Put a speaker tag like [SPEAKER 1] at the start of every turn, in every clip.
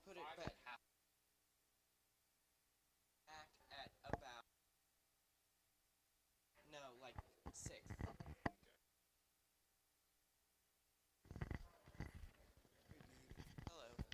[SPEAKER 1] put it back at about no, like 6th. Hello.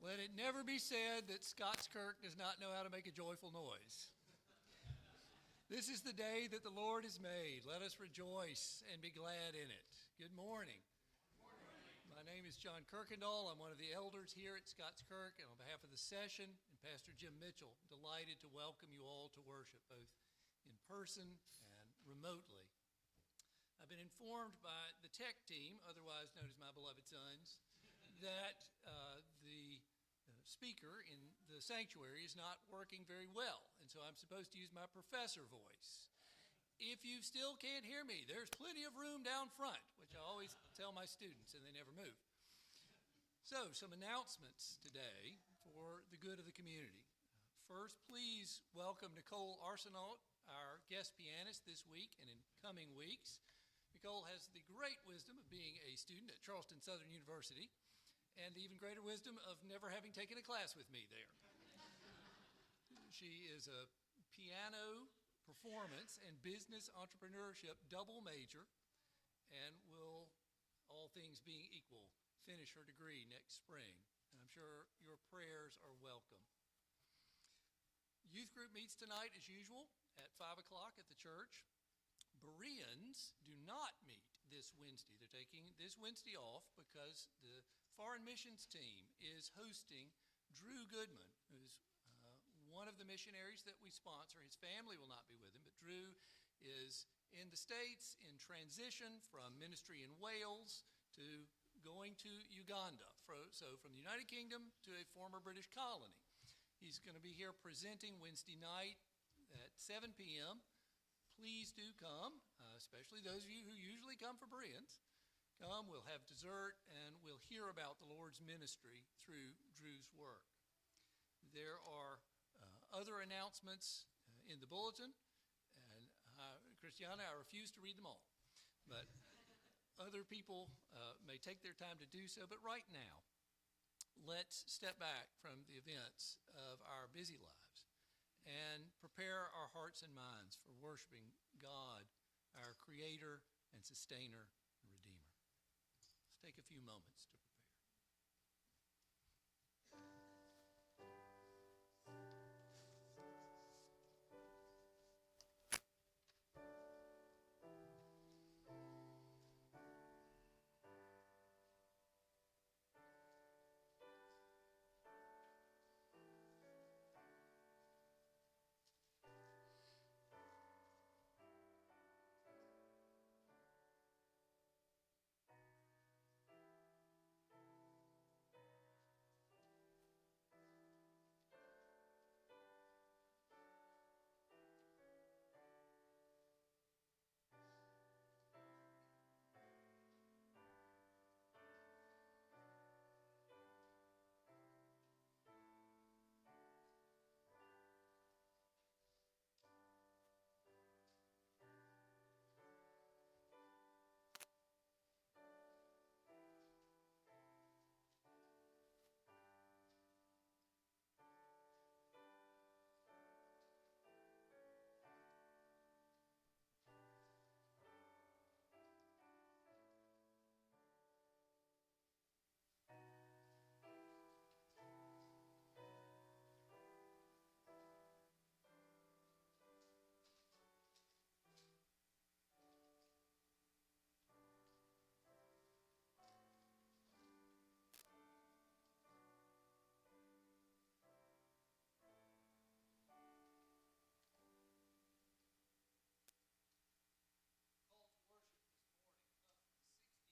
[SPEAKER 2] Let it never be said that Scottskirk does not know how to make a joyful noise. This is the day that the Lord has made. Let us rejoice and be glad in it. Good morning. My name is John Kirkendall. I'm one of the elders here at Scottskirk, and on behalf of the session and Pastor Jim Mitchell, delighted to welcome you all to worship, both in person and remotely. I've been informed by the tech team, otherwise known as my beloved sons, that the speaker in the sanctuary is not working very well, and so I'm supposed to use my professor voice. If you still can't hear me, there's plenty of room down front, which I always tell my students, and they never move. So, some announcements today for the good of the community. First, please welcome Nicole Arsenault, our guest pianist this week and in coming weeks. Nicole has the great wisdom of being a student at Charleston Southern University, and the even greater wisdom of never having taken a class with me there. She is a piano, performance, and business entrepreneurship double major and will, all things being equal, finish her degree next spring. And I'm sure your prayers are welcome. Youth group meets tonight as usual at 5 o'clock at the church. Bereans do not meet this Wednesday. They're taking this Wednesday off because the Foreign Missions team is hosting Drew Goodman, who's one of the missionaries that we sponsor. His family will not be with him, but Drew is in the States in transition from ministry in Wales to going to Uganda, so from the United Kingdom to a former British colony. He's going to be here presenting Wednesday night at 7 p.m. Please do come, especially those of you who usually come for Bereans. Come, we'll have dessert, and we'll hear about the Lord's ministry through Drew's work. There are other announcements in the bulletin, and Christiana, I refuse to read them all, but other people may take their time to do so. But right now, let's step back from the events of our busy lives and prepare our hearts and minds for worshiping God, our Creator and Sustainer and Redeemer. Let's take a few moments to prepare.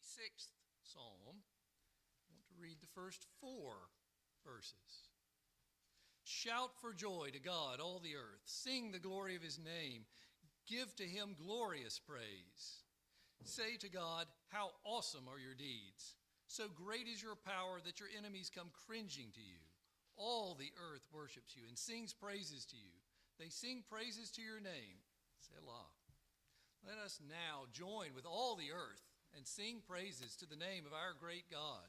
[SPEAKER 2] Sixth Psalm. I want to read the first 4 verses. Shout for joy to God, all the earth. Sing the glory of his name. Give to him glorious praise. Say to God, how awesome are your deeds. So great is your power that your enemies come cringing to you. All the earth worships you and sings praises to you. They sing praises to your name. Selah. Let us now join with all the earth and sing praises to the name of our great God.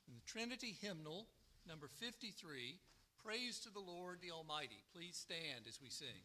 [SPEAKER 2] In the Trinity hymnal, number 53, Praise to the Lord the Almighty. Please stand as we sing.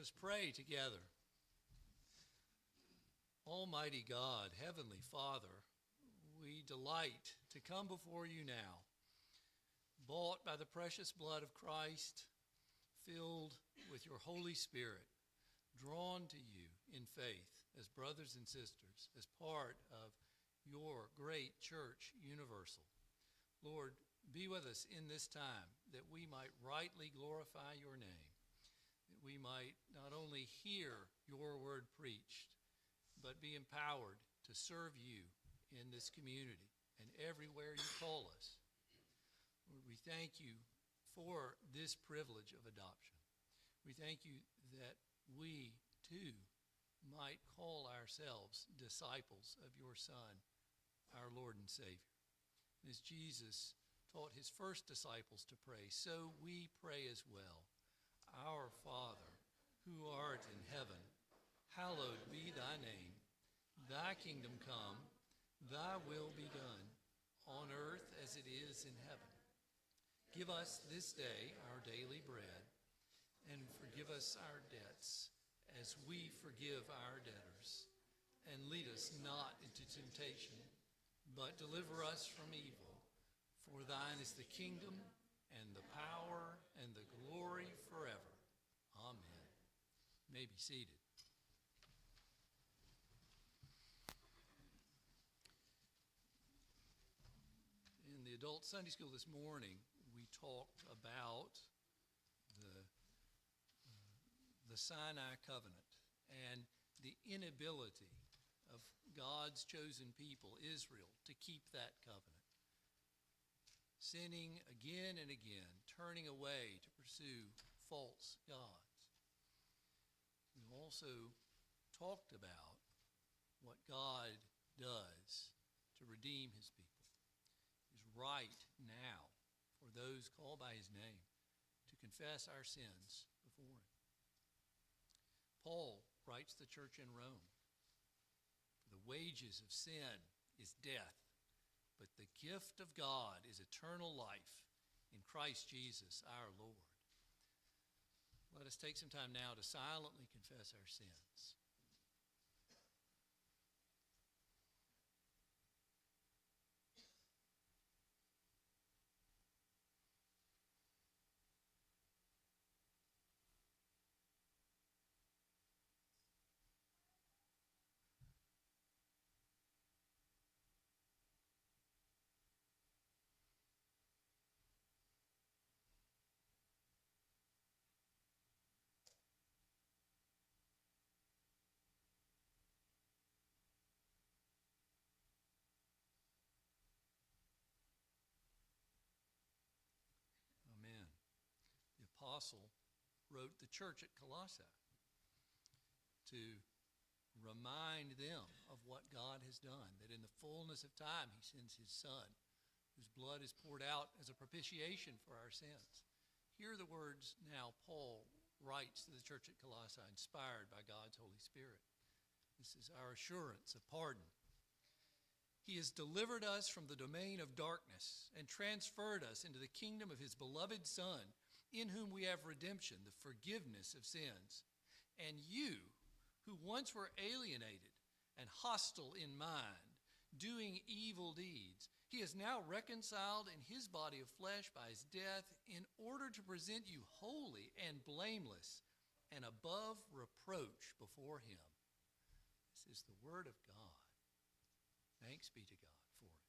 [SPEAKER 2] us pray together. Almighty God, Heavenly Father, we delight to come before you now, bought by the precious blood of Christ, filled with your Holy Spirit, drawn to you in faith as brothers and sisters, as part of your great church universal. Lord, be with us in this time that we might rightly glorify your name, that we might not only hear your word preached, but be empowered to serve you in this community and everywhere you call us. Lord, we thank you for this privilege of adoption. We thank you that we, too, might call ourselves disciples of your Son, our Lord and Savior. And as Jesus taught his first disciples to pray, so we pray as well. Our Father, who art in heaven, hallowed be thy name. Thy kingdom come, thy will be done, on earth as it is in heaven. Give us this day our daily bread, and forgive us our debts, as we forgive our debtors. And lead us not into temptation, but deliver us from evil. For thine is the kingdom, and the power, and the glory forever. Amen. You may be seated. In the adult Sunday school this morning, we talked about the Sinai covenant and the inability of God's chosen people, Israel, to keep that covenant. Sinning again and again, turning away to pursue false gods. We also talked about what God does to redeem his people. It is right now for those called by his name to confess our sins before him. Paul writes the church in Rome, "For the wages of sin is death, but the gift of God is eternal life in Christ Jesus our Lord." Let us take some time now to silently confess our sins. Amen. The apostle wrote the church at Colossae to remind them of what God has done, that in the fullness of time he sends his Son, whose blood is poured out as a propitiation for our sins. Hear the words now Paul writes to the church at Colossae, inspired by God's Holy Spirit. This is our assurance of pardon. He has delivered us from the domain of darkness and transferred us into the kingdom of his beloved Son, in whom we have redemption, the forgiveness of sins. And you, who once were alienated and hostile in mind, doing evil deeds, he is now reconciled in his body of flesh by his death, in order to present you holy and blameless and above reproach before him. This is the word of God. Thanks be to God for it.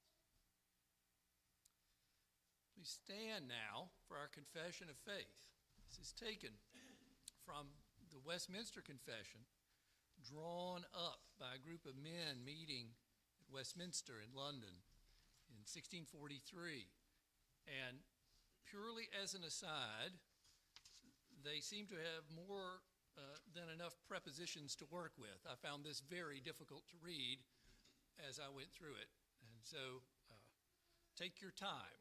[SPEAKER 2] Please stand now for our confession of faith. This is taken from the Westminster Confession, drawn up by a group of men meeting at Westminster in London in 1643. And purely as an aside, they seem to have more than enough prepositions to work with. I found this very difficult to read as I went through it. And so take your time.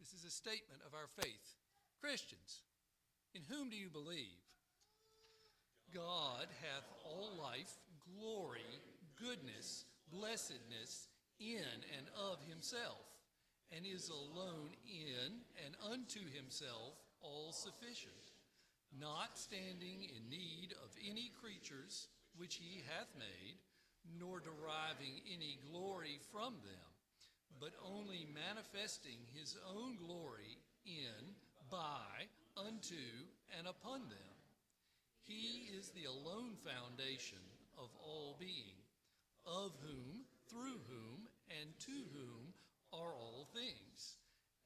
[SPEAKER 2] This is a statement of our faith. Christians, in whom do you believe? God hath all life, glory, goodness, blessedness in and of himself, and is alone in and unto himself all sufficient. not standing in need of any creatures which he hath made, nor deriving any glory from them, but only manifesting his own glory in, by, unto, and upon them. He is the alone foundation of all being, of whom, through whom, and to whom are all things,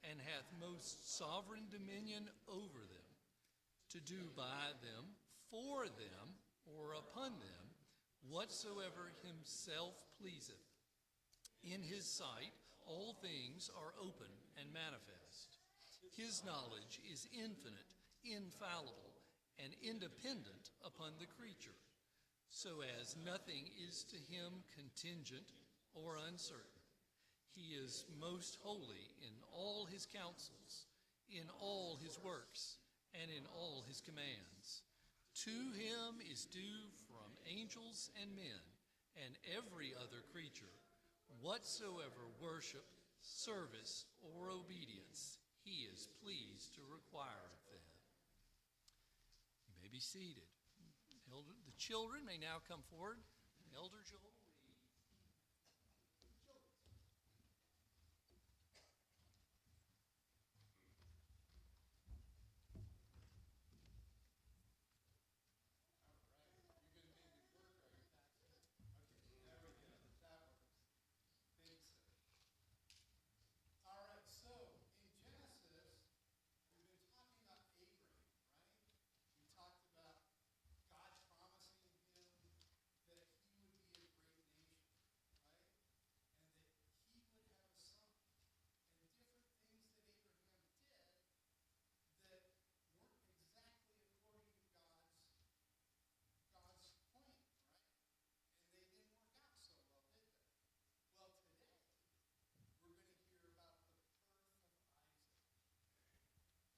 [SPEAKER 2] and hath most sovereign dominion over them, to do by them, for them, or upon them, whatsoever himself pleaseth. In his sight all things are open and manifest. His knowledge is infinite, infallible, and independent upon the creature, so as nothing is to him contingent or uncertain. He is most holy in all his counsels, in all his works, and in all his commands. To him is due from angels and men, and every other creature, whatsoever worship, service, or obedience he is pleased to require of them. You may be seated. The children may now come forward. Elder Joel.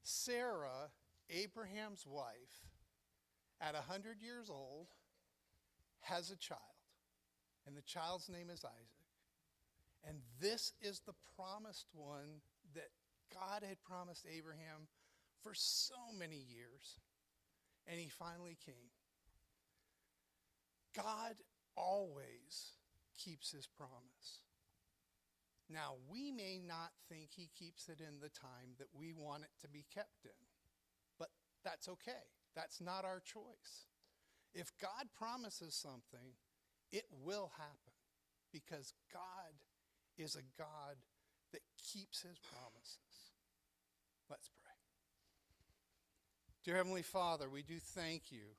[SPEAKER 3] Sarah, Abraham's wife, at 100 years old, has a child, and the child's name is Isaac. And this is the promised one that God had promised Abraham for so many years, and he finally came. God always keeps his promise. Now, we may not think he keeps it in the time that we want it to be kept in, but that's okay. That's not our choice. If God promises something, it will happen, because God is a God that keeps his promises. Let's pray. Dear Heavenly Father, we do thank you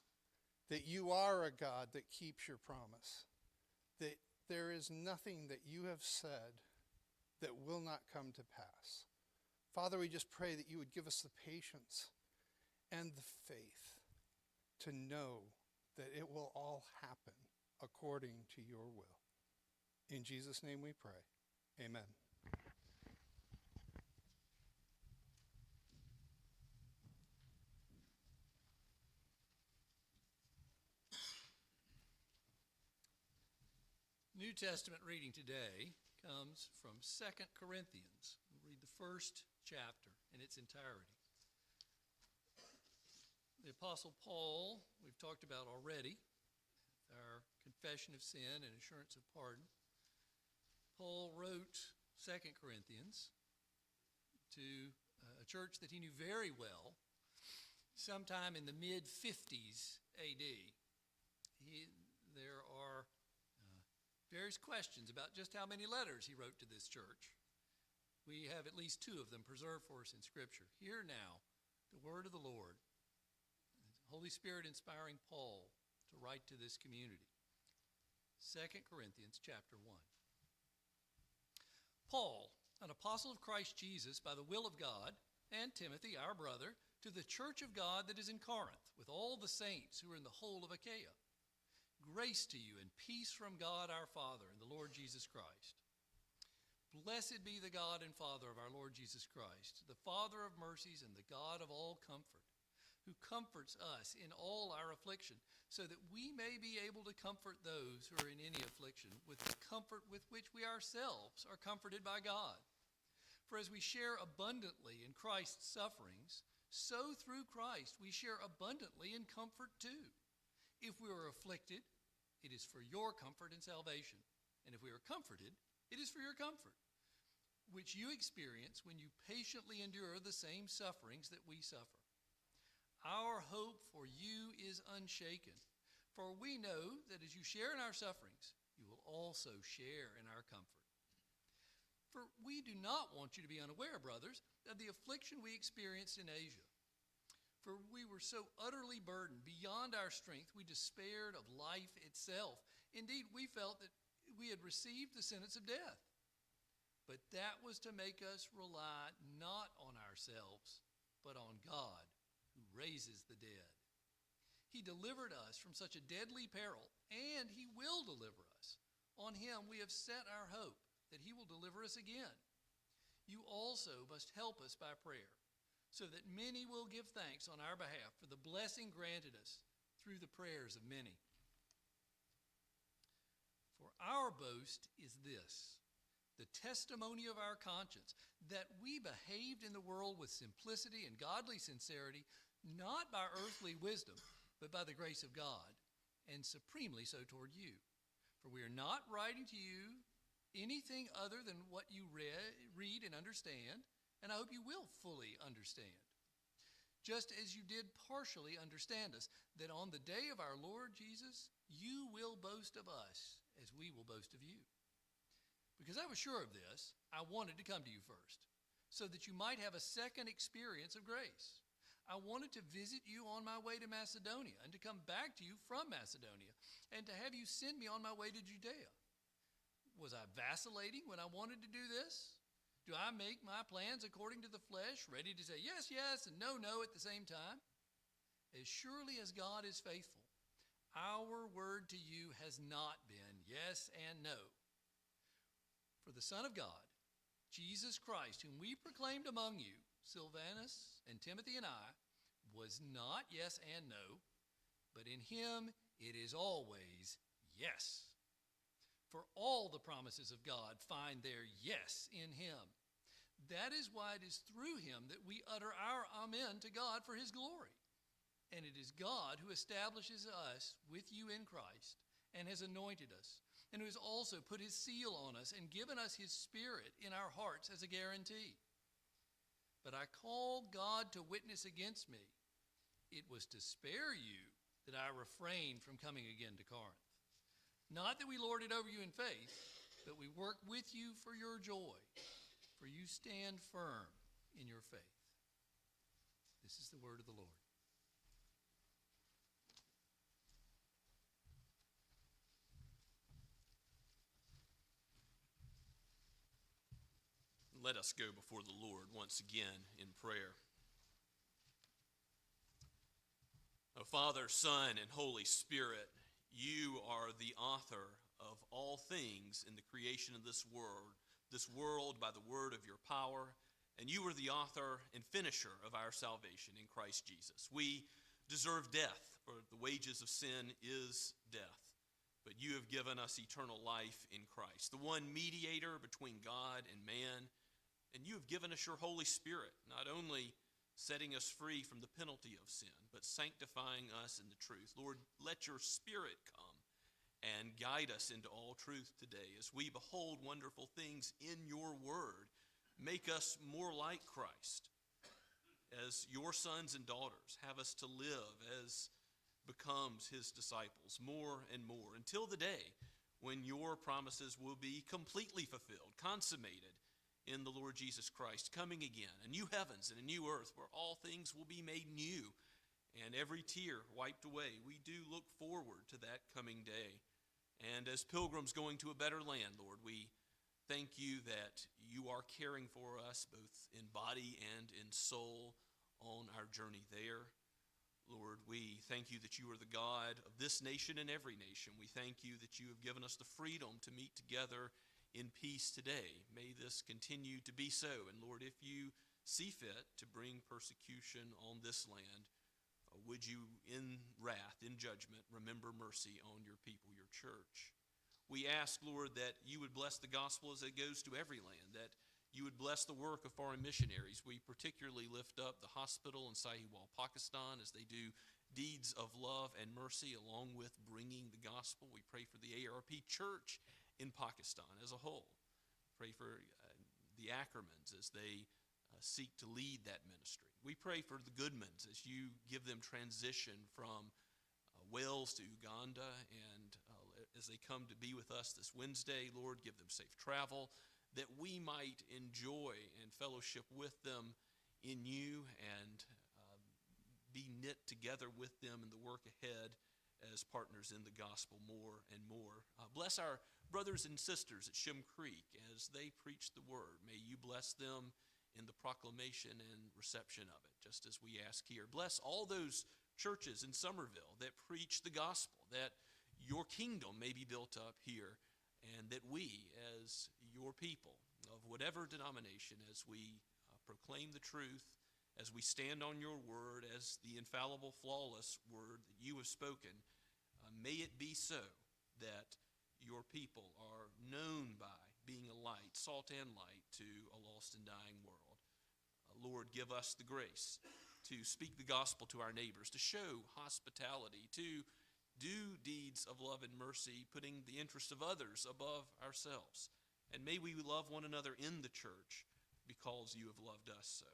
[SPEAKER 3] that you are a God that keeps your promise, that there is nothing that you have said that will not come to pass. Father, we just pray that you would give us the patience and the faith to know that it will all happen according to your will. In Jesus' name we pray. Amen.
[SPEAKER 2] New Testament reading today comes from 2 Corinthians. We'll read the first chapter in its entirety. The Apostle Paul, we've talked about already, our confession of sin and assurance of pardon. Paul wrote 2 Corinthians to a church that he knew very well sometime in the mid-50s AD. There are various questions about just how many letters he wrote to this church. We have at least two of them preserved for us in Scripture. Hear now the word of the Lord, Holy Spirit inspiring Paul to write to this community. 2 Corinthians chapter 1. Paul, an apostle of Christ Jesus by the will of God, and Timothy, our brother, to the church of God that is in Corinth, with all the saints who are in the whole of Achaia. Grace to you and peace from God our Father and the Lord Jesus Christ. Blessed be the God and Father of our Lord Jesus Christ, the Father of mercies and the God of all comfort, who comforts us in all our affliction, so that we may be able to comfort those who are in any affliction with the comfort with which we ourselves are comforted by God. For as we share abundantly in Christ's sufferings, so through Christ we share abundantly in comfort too. If we are afflicted, it is for your comfort and salvation. And if we are comforted, it is for your comfort, which you experience when you patiently endure the same sufferings that we suffer. Our hope for you is unshaken, for we know that as you share in our sufferings, you will also share in our comfort. For we do not want you to be unaware, brothers, of the affliction we experienced in Asia. For we were so utterly burdened beyond our strength, we despaired of life itself. Indeed, we felt that we had received the sentence of death. But that was to make us rely not on ourselves, but on God, who raises the dead. He delivered us from such a deadly peril, and he will deliver us. On him we have set our hope that he will deliver us again. You also must help us by prayer, so that many will give thanks on our behalf for the blessing granted us through the prayers of many. For our boast is this, the testimony of our conscience, that we behaved in the world with simplicity and godly sincerity, not by earthly wisdom, but by the grace of God, and supremely so toward you. For we are not writing to you anything other than what you read and understand, and I hope you will fully understand. Just as you did partially understand us, that on the day of our Lord Jesus, you will boast of us as we will boast of you. Because I was sure of this, I wanted to come to you first, so that you might have a second experience of grace. I wanted to visit you on my way to Macedonia, and to come back to you from Macedonia, and to have you send me on my way to Judea. Was I vacillating when I wanted to do this? Do I make my plans according to the flesh, ready to say yes, yes, and no, no at the same time? As surely as God is faithful, our word to you has not been yes and no. For the Son of God, Jesus Christ, whom we proclaimed among you, Silvanus and Timothy and I, was not yes and no, but in him it is always yes. For all the promises of God find their yes in him. That is why it is through him that we utter our amen to God for his glory. And it is God who establishes us with you in Christ and has anointed us, and who has also put his seal on us and given us his Spirit in our hearts as a guarantee. But I called God to witness against me. It was to spare you that I refrained from coming again to Corinth. Not that we lord it over you in faith, but we work with you for your joy, for you stand firm in your faith. This is the word of the Lord.
[SPEAKER 4] Let us go before the Lord once again in prayer. O Father, Son, and Holy Spirit, you are the author of all things in the creation of this world by the word of your power, and you are the author and finisher of our salvation in Christ Jesus. We deserve death, for the wages of sin is death, but you have given us eternal life in Christ, the one mediator between God and man. And you have given us your Holy Spirit, not only setting us free from the penalty of sin, but sanctifying us in the truth. Lord, let your Spirit come and guide us into all truth today as we behold wonderful things in your word. Make us more like Christ as your sons and daughters. Have us to live as becomes his disciples more and more until the day when your promises will be completely fulfilled, consummated, in the Lord Jesus Christ, coming again, a new heavens and a new earth where all things will be made new and every tear wiped away. We do look forward to that coming day. And as pilgrims going to a better land, Lord, we thank you that you are caring for us both in body and in soul on our journey there. Lord, we thank you that you are the God of this nation and every nation. We thank you that you have given us the freedom to meet together in peace today. May this continue to be so. And Lord, if you see fit to bring persecution on this land, would you in wrath, in judgment, remember mercy on your people, your church. We ask, Lord, that you would bless the gospel as it goes to every land, that you would bless the work of foreign missionaries. We particularly lift up the hospital in Sahiwal, Pakistan, as they do deeds of love and mercy along with bringing the gospel. We pray for the ARP Church in Pakistan as a whole. Pray for the Ackermans as they seek to lead that ministry. We pray for the Goodmans as you give them transition from Wales to Uganda, and as they come to be with us this Wednesday, Lord, give them safe travel, that we might enjoy and fellowship with them in you and be knit together with them in the work ahead as partners in the gospel more and more. Bless our brothers and sisters at Shem Creek as they preach the word. May you bless them in the proclamation and reception of it, just as we ask here. Bless all those churches in Somerville that preach the gospel, that your kingdom may be built up here, and that we, as your people of whatever denomination, as we proclaim the truth, as we stand on your word, as the infallible, flawless word that you have spoken, may it be so that your people are known by being a light, salt and light, to a lost and dying world. Lord, give us the grace to speak the gospel to our neighbors, to show hospitality, to do deeds of love and mercy, putting the interests of others above ourselves. And may we love one another in the church because you have loved us so.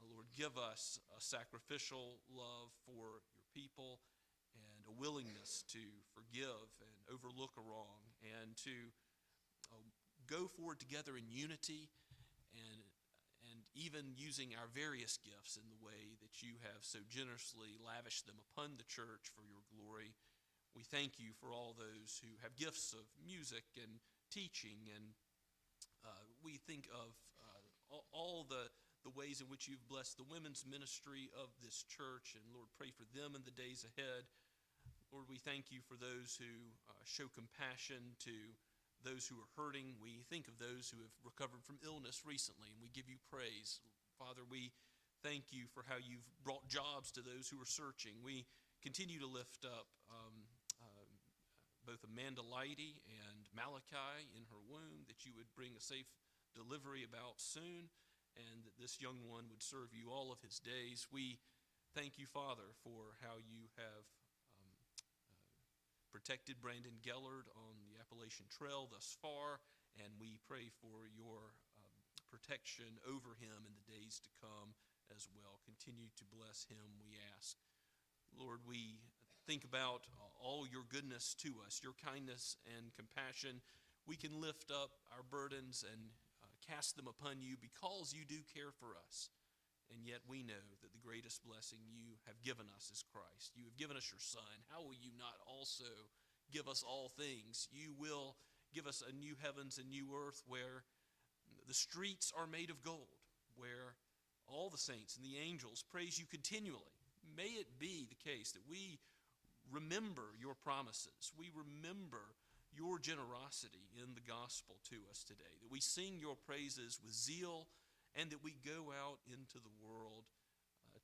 [SPEAKER 4] Lord, give us a sacrificial love for your people and a willingness to forgive and overlook a wrong, and to go forward together in unity, and even using our various gifts in the way that you have so generously lavished them upon the church for your glory. We thank you for all those who have gifts of music and teaching, and we think of all the ways in which you've blessed the women's ministry of this church, and Lord, pray for them in the days ahead. Lord, we thank you for those who show compassion to those who are hurting. We think of those who have recovered from illness recently, and we give you praise. Father, we thank you for how you've brought jobs to those who are searching. We continue to lift up both Amanda Leidy and Malachi in her womb, that you would bring a safe delivery about soon, and that this young one would serve you all of his days. We thank you, Father, for how you have protected Brandon Gellard on the Appalachian Trail thus far, and we pray for your protection over him in the days to come as well. Continue to bless him, we ask. Lord, we think about all your goodness to us, your kindness and compassion. We can lift up our burdens and cast them upon you because you do care for us. And yet we know that the greatest blessing you have given us is Christ. You have given us your Son. How will you not also give us all things? You will give us a new heavens and new earth where the streets are made of gold, where all the saints and the angels praise you continually. May it be the case that we remember your promises. We remember your generosity in the gospel to us today, that we sing your praises with zeal, and that we go out into the world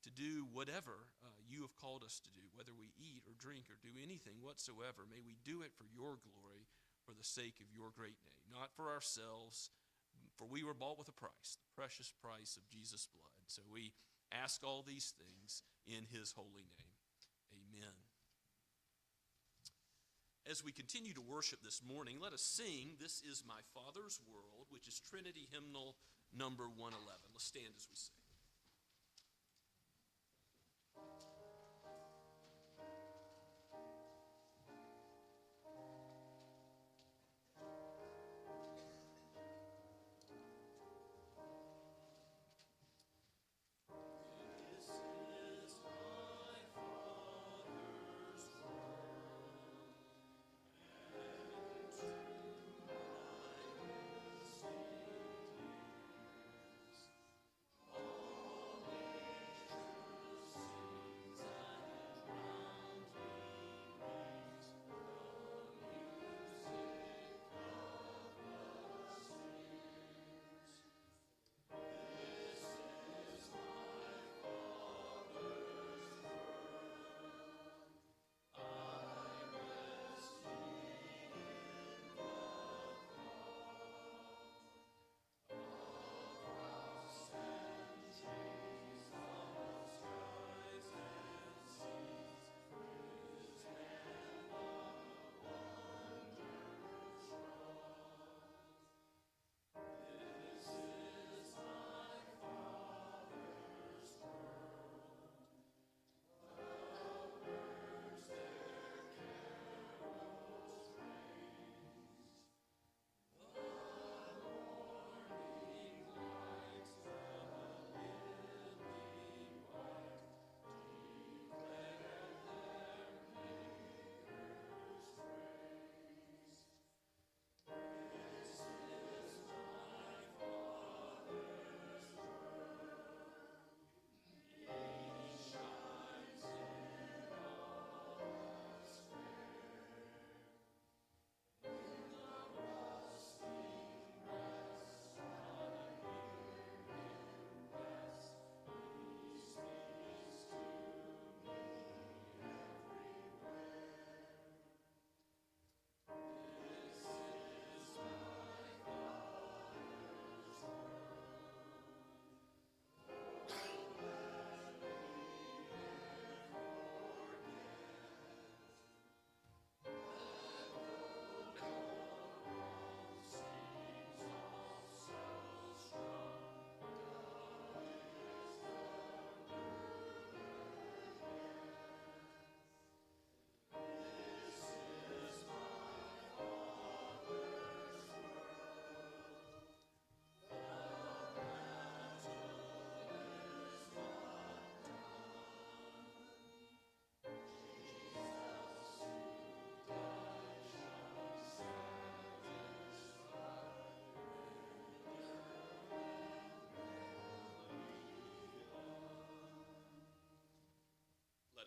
[SPEAKER 4] to do whatever you have called us to do, whether we eat or drink or do anything whatsoever. May we do it for your glory, for the sake of your great name, not for ourselves, for we were bought with a price, the precious price of Jesus' blood. So we ask all these things in his holy name. Amen. As we continue to worship this morning, let us sing "This Is My Father's World," which is Trinity Hymnal number 111. Let's stand as we sing.
[SPEAKER 5] All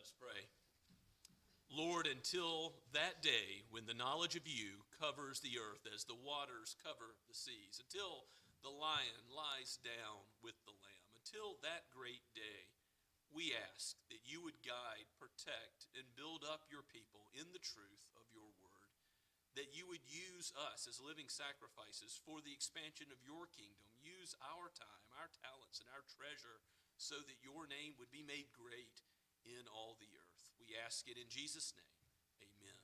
[SPEAKER 4] us pray. Lord, until that day when the knowledge of you covers the earth as the waters cover the seas, until the lion lies down with the lamb, until that great day, we ask that you would guide, protect, and build up your people in the truth of your word, that you would use us as living sacrifices for the expansion of your kingdom. Use our time, our talents, and our treasure so that your name would be made great in all the earth. We ask it in Jesus' name. Amen.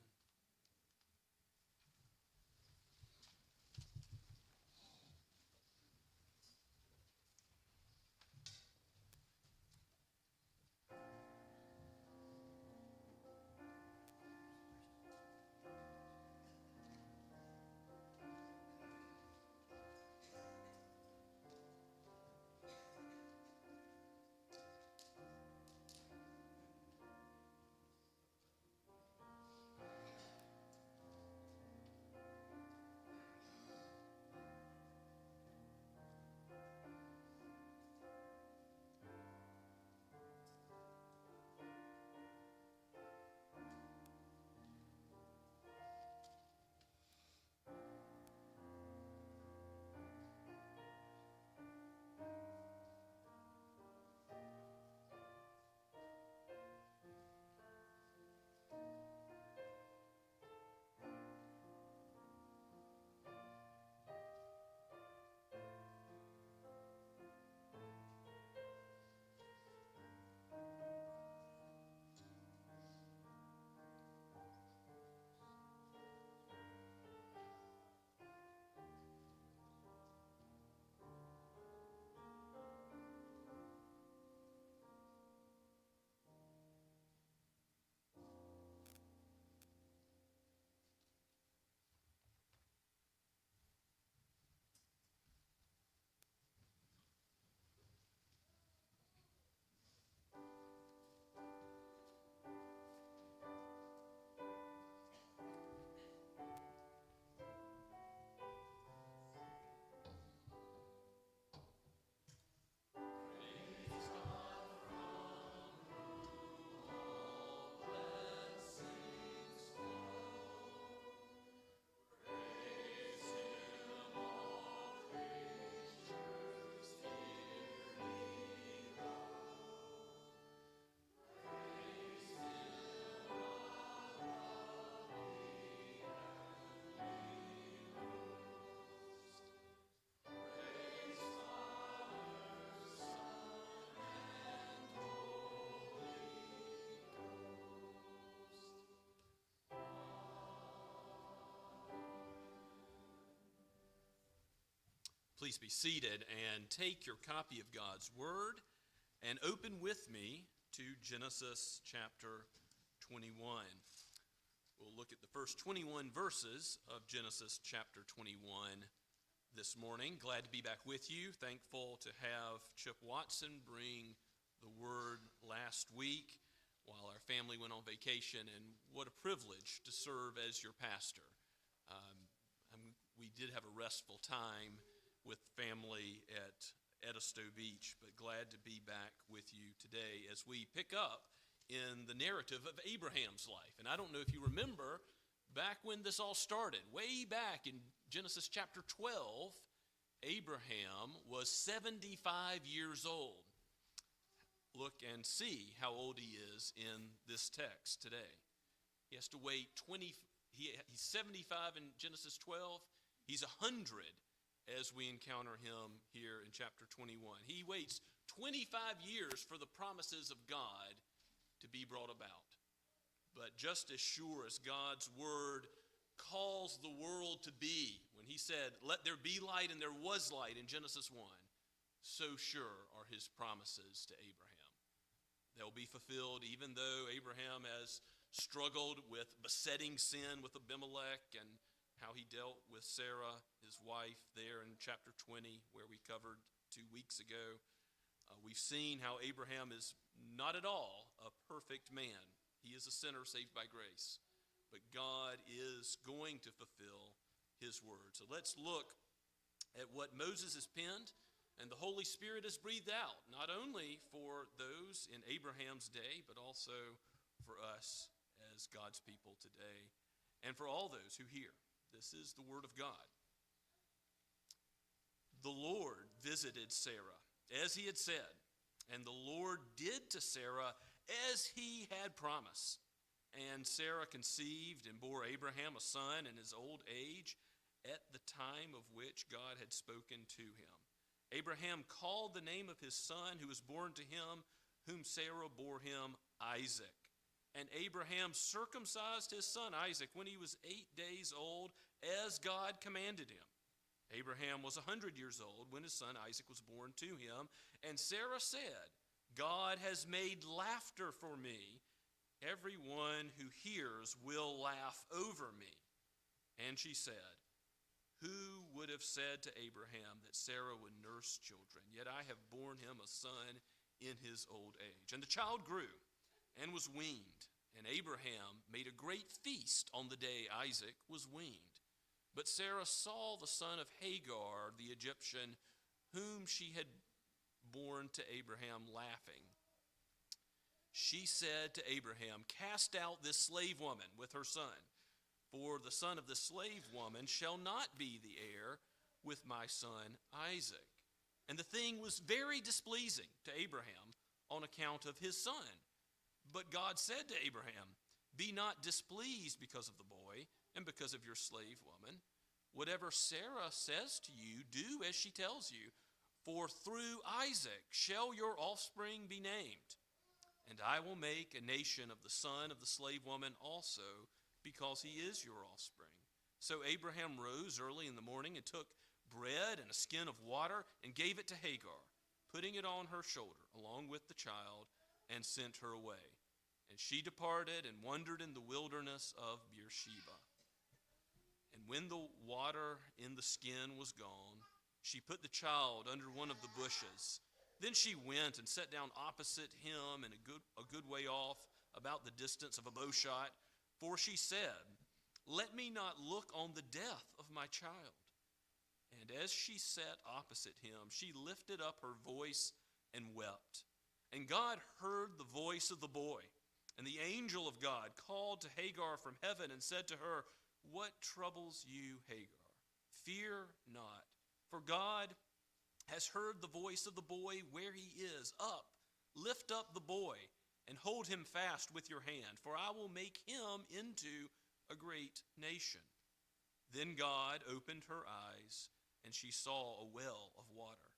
[SPEAKER 4] Please be seated and take your copy of God's Word and open with me to Genesis chapter 21. We'll look at the first 21 verses of Genesis chapter 21 this morning. Glad to be back with you. Thankful to have Chip Watson bring the Word last week while our family went on vacation, and what a privilege to serve as your pastor. We did have a restful time with family at Edisto Beach, but glad to be back with you today as we pick up in the narrative of Abraham's life. And I don't know if you remember back when this all started, way back in Genesis chapter 12, Abraham was 75 years old. Look and see how old he is in this text today. He has to wait he's 75 in Genesis 12. He's 100 as we encounter him here in chapter 21. He waits 25 years for the promises of God to be brought about. But just as sure as God's word calls the world to be, when he said, "Let there be light," and there was light in Genesis 1, so sure are his promises to Abraham. They'll be fulfilled even though Abraham has struggled with besetting sin with Abimelech, and how he dealt with Sarah, his wife, there in chapter 20, where we covered 2 weeks ago. We've seen how Abraham is not at all a perfect man. He is a sinner saved by grace. But God is going to fulfill his word. So let's look at what Moses has penned and the Holy Spirit has breathed out, not only for those in Abraham's day, but also for us as God's people today and for all those who hear. This is the word of God. The Lord visited Sarah as he had said, and the Lord did to Sarah as he had promised. And Sarah conceived and bore Abraham a son in his old age at the time of which God had spoken to him. Abraham called the name of his son who was born to him, whom Sarah bore him, Isaac. And Abraham circumcised his son Isaac when he was 8 days old, as God commanded him. Abraham was 100 years old when his son Isaac was born to him. And Sarah said, God has made laughter for me. Everyone who hears will laugh over me. And she said, who would have said to Abraham that Sarah would nurse children? Yet I have borne him a son in his old age. And the child grew and was weaned. And Abraham made a great feast on the day Isaac was weaned. But Sarah saw the son of Hagar, the Egyptian, whom she had borne to Abraham, laughing. She said to Abraham, cast out this slave woman with her son, for the son of the slave woman shall not be the heir with my son Isaac. And the thing was very displeasing to Abraham on account of his son. But God said to Abraham, be not displeased because of the boy and because of your slave woman. Whatever Sarah says to you, do as she tells you, for through Isaac shall your offspring be named. And I will make a nation of the son of the slave woman also, because he is your offspring. So Abraham rose early in the morning and took bread and a skin of water and gave it to Hagar, putting it on her shoulder along with the child, and sent her away. And she departed and wandered in the wilderness of Beersheba. And when the water in the skin was gone, she put the child under one of the bushes. Then she went and sat down opposite him and a good way off, about the distance of a bow shot. For she said, let me not look on the death of my child. And as she sat opposite him, she lifted up her voice and wept. And God heard the voice of the boy. And the angel of God called to Hagar from heaven and said to her, what troubles you, Hagar? Fear not, for God has heard the voice of the boy where he is. Up, lift up the boy, and hold him fast with your hand, for I will make him into a great nation. Then God opened her eyes, and she saw a well of water.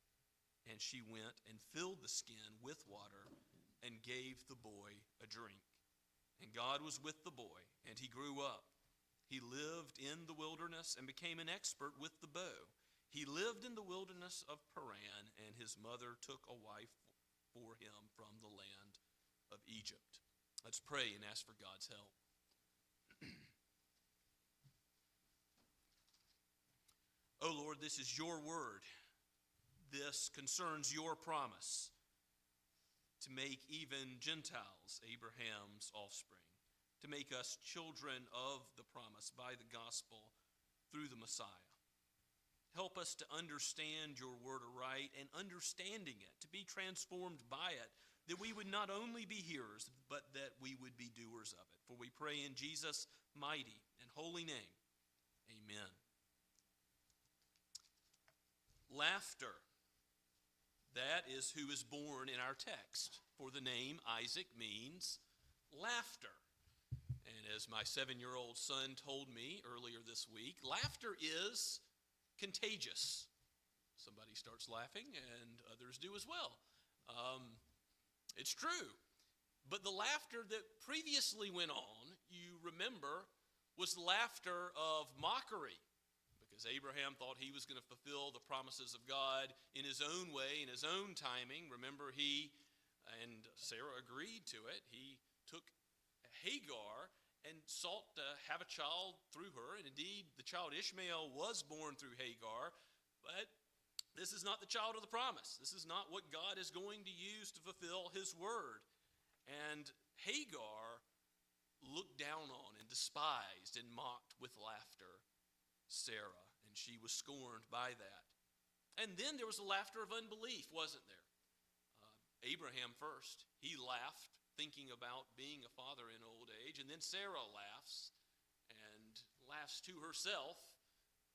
[SPEAKER 4] And she went and filled the skin with water and gave the boy a drink. And God was with the boy, and he grew up. He lived in the wilderness and became an expert with the bow. He lived in the wilderness of Paran, and his mother took a wife for him from the land of Egypt. Let's pray and ask for God's help. Oh Lord, this is your word. This concerns your promise to make even Gentiles Abraham's offspring, to make us children of the promise by the gospel through the Messiah. Help us to understand your word aright, and understanding it, to be transformed by it, that we would not only be hearers, but that we would be doers of it. For we pray in Jesus' mighty and holy name. Amen. Laughter. That is who is born in our text. For the name Isaac means laughter. And as my 7-year-old son told me earlier this week, laughter is contagious. Somebody starts laughing and others do as well. It's true. But the laughter that previously went on, you remember, was the laughter of mockery. Because Abraham thought he was going to fulfill the promises of God in his own way, in his own timing. Remember, he and Sarah agreed to it. He took Hagar and sought to have a child through her. And indeed, the child Ishmael was born through Hagar. But this is not the child of the promise. This is not what God is going to use to fulfill his word. And Hagar looked down on and despised and mocked with laughter Sarah. And she was scorned by that. And then there was the laughter of unbelief, wasn't there? Abraham first. He laughed thinking about being a father in old age. And then Sarah laughs to herself,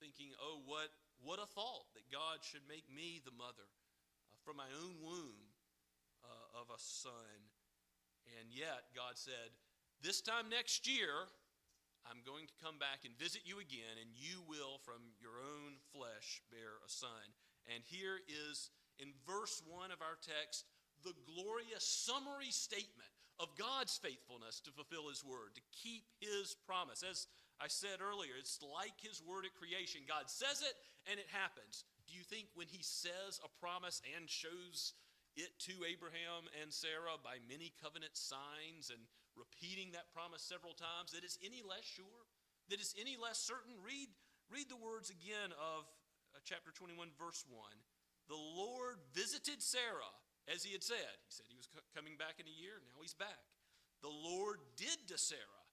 [SPEAKER 4] thinking, oh, what a thought that God should make me the mother from my own womb of a son. And yet God said, this time next year, I'm going to come back and visit you again, and you will from your own flesh bear a son. And here is, in verse 1 of our text, the glorious summary statement of God's faithfulness to fulfill his word, to keep his promise. As I said earlier, it's like his word at creation. God says it, and it happens. Do you think when he says a promise and shows it to Abraham and Sarah by many covenant signs and repeating that promise several times, that it's any less sure? That it's any less certain? Read the words again of chapter 21, verse 1. The Lord visited Sarah, as he had said. He said he was coming back in a year. Now he's back. The Lord did to Sarah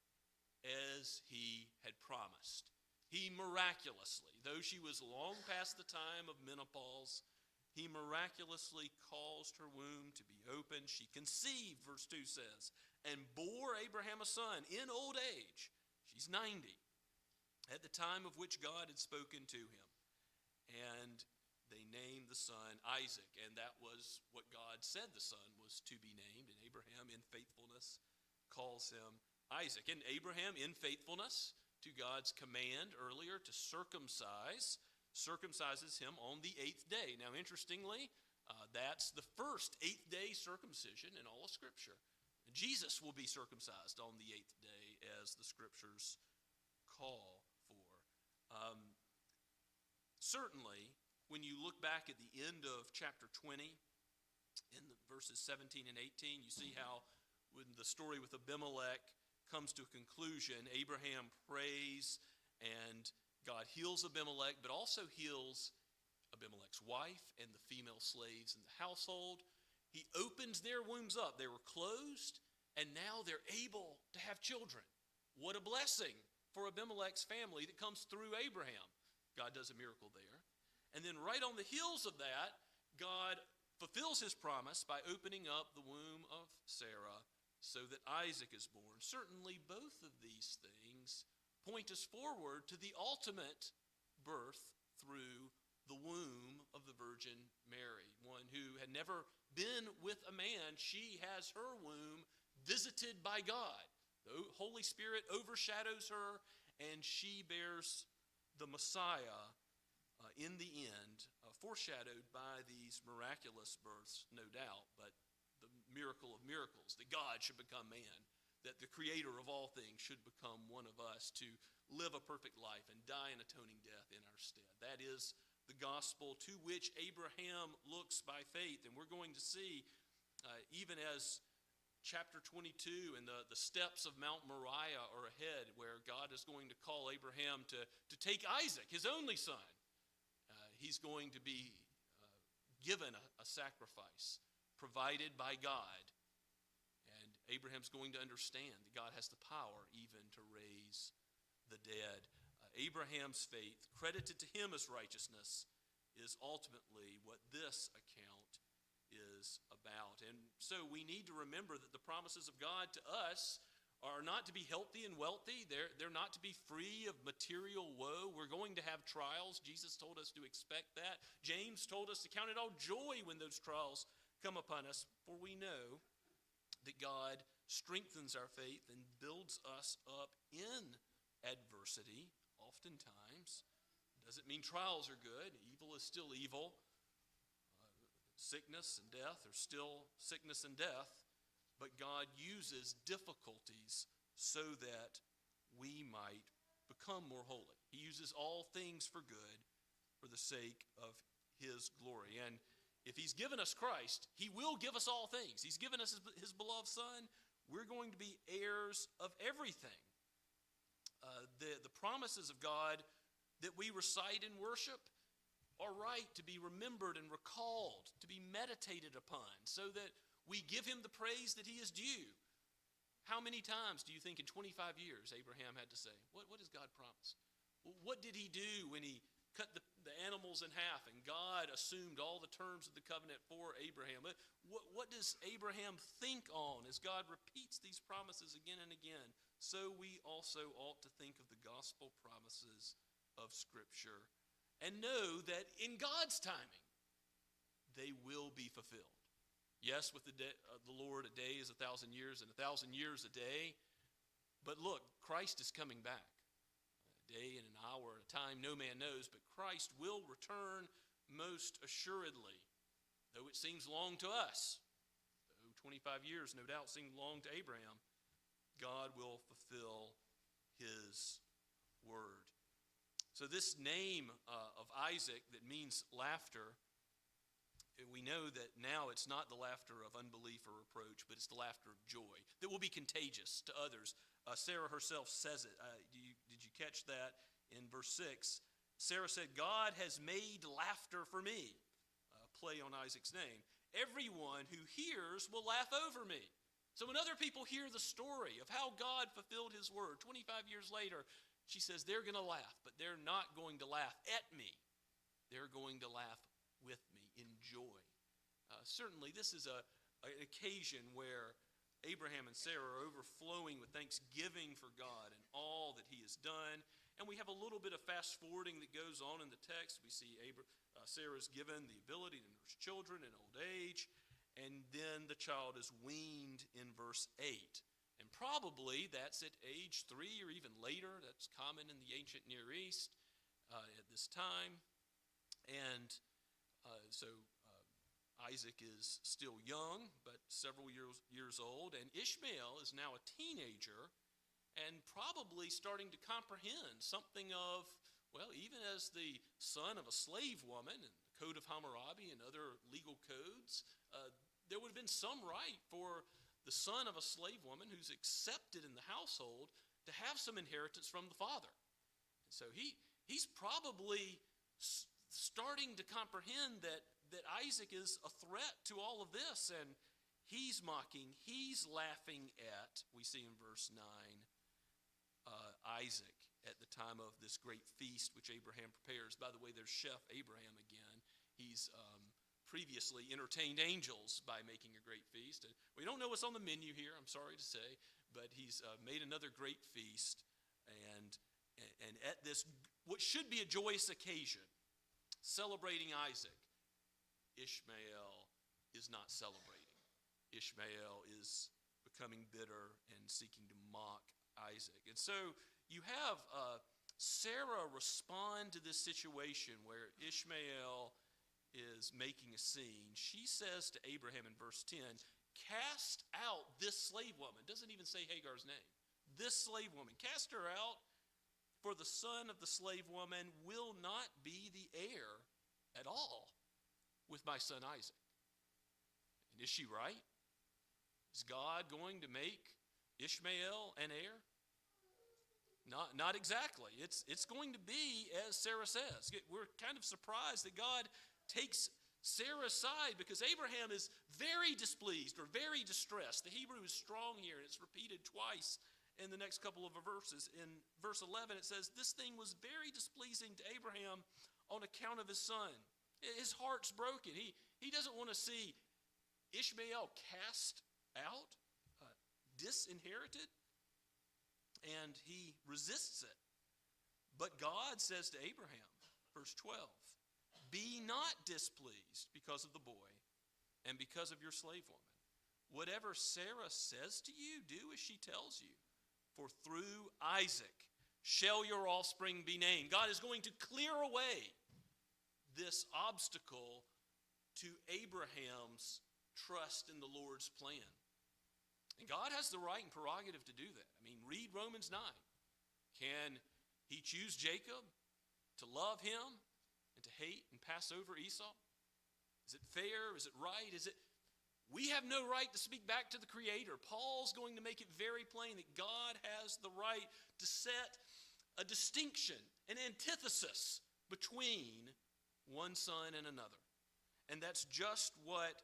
[SPEAKER 4] as he had promised. He miraculously, though she was long past the time of menopause, he miraculously caused her womb to be opened. She conceived, verse 2 says, and bore Abraham a son in old age. She's 90, at the time of which God had spoken to him. And they named the son Isaac, and that was what God said the son was to be named. And Abraham, in faithfulness, calls him Isaac. And Abraham, in faithfulness to God's command earlier to circumcises him on the 8th day. Now, interestingly, that's the first 8th-day circumcision in all of Scripture. Jesus will be circumcised on the 8th day, as the Scriptures call for. Certainly, when you look back at the end of chapter 20, in the verses 17 and 18, you see how when the story with Abimelech comes to a conclusion, Abraham prays and God heals Abimelech, but also heals Abimelech's wife and the female slaves in the household. He opens their wombs up. They were closed, and now they're able to have children. What a blessing for Abimelech's family that comes through Abraham. God does a miracle there. And then right on the heels of that, God fulfills his promise by opening up the womb of Sarah so that Isaac is born. Certainly both of these things point us forward to the ultimate birth through the womb of the Virgin Mary, one who had never been with a man. She has her womb visited by God. The Holy Spirit overshadows her, and she bears the Messiah in the end, foreshadowed by these miraculous births, no doubt, but the miracle of miracles, that God should become man, that the creator of all things should become one of us to live a perfect life and die an atoning death in our stead. That is the gospel to which Abraham looks by faith. And we're going to see, even as chapter 22 and the steps of Mount Moriah are ahead, where God is going to call Abraham to take Isaac, his only son. He's going to be given a sacrifice provided by God. And Abraham's going to understand that God has the power even to raise the dead. Abraham's faith, credited to him as righteousness, is ultimately what this account is about. And so we need to remember that the promises of God to us are not to be healthy and wealthy. They're not to be free of material woe. We're going to have trials. Jesus told us to expect that. James told us to count it all joy when those trials come upon us, for we know that God strengthens our faith and builds us up in adversity, oftentimes. Doesn't mean trials are good. Evil is still evil. Sickness and death are still sickness and death. But God uses difficulties so that we might become more holy. He uses all things for good for the sake of his glory. And if he's given us Christ, he will give us all things. He's given us his beloved Son. We're going to be heirs of everything. The promises of God that we recite in worship are right to be remembered and recalled, to be meditated upon, so that we give him the praise that he is due. How many times do you think in 25 years Abraham had to say, what does God promise? What did he do when he cut the animals circles in half, and God assumed all the terms of the covenant for Abraham. But what does Abraham think on as God repeats these promises again and again? So we also ought to think of the gospel promises of Scripture and know that in God's timing, they will be fulfilled. Yes, with the Lord, a day is 1,000 years, and 1,000 years a day. But look, Christ is coming back. A day and an hour at a time, no man knows, but Christ will return most assuredly, though it seems long to us. Though 25 years no doubt seemed long to Abraham, God will fulfill his word. So this name of Isaac that means laughter, we know that now it's not the laughter of unbelief or reproach, but it's the laughter of joy that will be contagious to others. Sarah herself says it. Did you catch that in verse 6? Sarah said, God has made laughter for me. Play on Isaac's name. Everyone who hears will laugh over me. So when other people hear the story of how God fulfilled his word 25 years later, she says they're going to laugh, but they're not going to laugh at me. They're going to laugh with me in joy. Certainly this is an occasion where Abraham and Sarah are overflowing with thanksgiving for God and all that he has done. And we have a little bit of fast forwarding that goes on in the text. We see Sarah's given the ability to nurse children in old age, and then the child is weaned in verse 8. And probably that's at age 3 or even later. That's common in the ancient Near East at this time. And so Isaac is still young, but several years old, and Ishmael is now a teenager and probably starting to comprehend something of, well, even as the son of a slave woman, and the Code of Hammurabi and other legal codes, there would have been some right for the son of a slave woman who's accepted in the household to have some inheritance from the father. And so he's probably starting to comprehend that Isaac is a threat to all of this, and he's mocking, he's laughing at, we see in verse 9, Isaac at the time of this great feast which Abraham prepares. By the way, there's Chef Abraham again. He's previously entertained angels by making a great feast. And we don't know what's on the menu here, I'm sorry to say, but he's made another great feast. And at this, what should be a joyous occasion, celebrating Isaac, Ishmael is not celebrating. Ishmael is becoming bitter and seeking to mock Isaac. And so you have Sarah respond to this situation where Ishmael is making a scene. She says to Abraham in verse 10, cast out this slave woman. Doesn't even say Hagar's name. This slave woman. Cast her out, for the son of the slave woman will not be the heir at all with my son Isaac. And is she right? Is God going to make Ishmael an heir? Not exactly. It's going to be as Sarah says. We're kind of surprised that God takes Sarah's side because Abraham is very displeased or very distressed. The Hebrew is strong here, and it's repeated twice in the next couple of verses. In verse 11, it says, this thing was very displeasing to Abraham on account of his son. His heart's broken. He doesn't want to see Ishmael cast out, disinherited, and he resists it. But God says to Abraham, verse 12, be not displeased because of the boy and because of your slave woman. Whatever Sarah says to you, do as she tells you. For through Isaac shall your offspring be named. God is going to clear away this obstacle to Abraham's trust in the Lord's plan. And God has the right and prerogative to do that. I mean, read Romans 9. Can he choose Jacob to love him and to hate and pass over Esau? Is it fair? Is it right? We have no right to speak back to the Creator. Paul's going to make it very plain that God has the right to set a distinction, an antithesis between one son and another. And that's just what